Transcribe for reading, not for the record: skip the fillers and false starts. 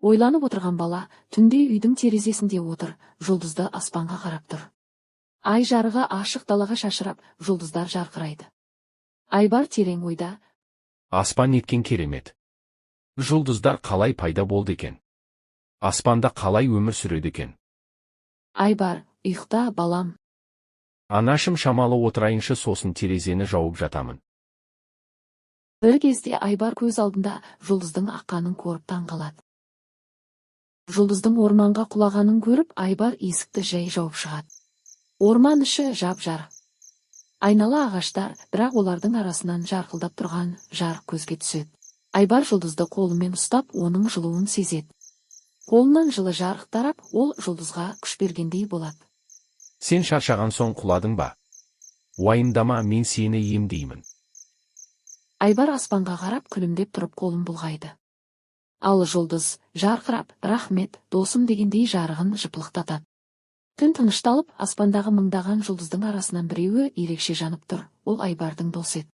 Ойланып отырған бала түнде үйдің терезесінде отыр, жұлдызды аспанға қарап тұр. Ай жарығы ашық далаға шашырап, жұлдыздар жарқырайды. Айбар терең ойда. Аспан неткен керемет. Жұлдыздар қалай пайда болды екен? Аспанда қалай өмір сүреді екен? Айбар, ұйықта, балам. Анашым, шамалы отырайыншы, сосын терезені жауып жатамын. Бір кезде Айбар көз алдында жұлдыздың аққанын көріп таңғалады. Жұлдыздың орманға құлағанын көріп, Айбар есікті жай жауып шығады. Орман іші жап-жарық. Айнала ағаштар, бірақ олардың арасынан жарқылдап тұрған жарық көзге түседі. Айбар жұлдызды қолымен ұстап, оның жылуын сезеді. Қолынан жылы жарық тарап, ол жұлдызға күш бергендей болады. Сен шаршаған соң құладың ба? Уайымдама, мен сені емдеймін. Айбар аспанға қарап күлімдеп тұрып қолын бұлғайды. Ал жұлдыз, жарқырап, рахмет, досым дегендей жарығын жыпылықтатады. Түн тынышталып, аспандағы мыңдаған жұлдыздың арасынан біреуі ерекше жанып тұр. Ол Айбардың досы еді.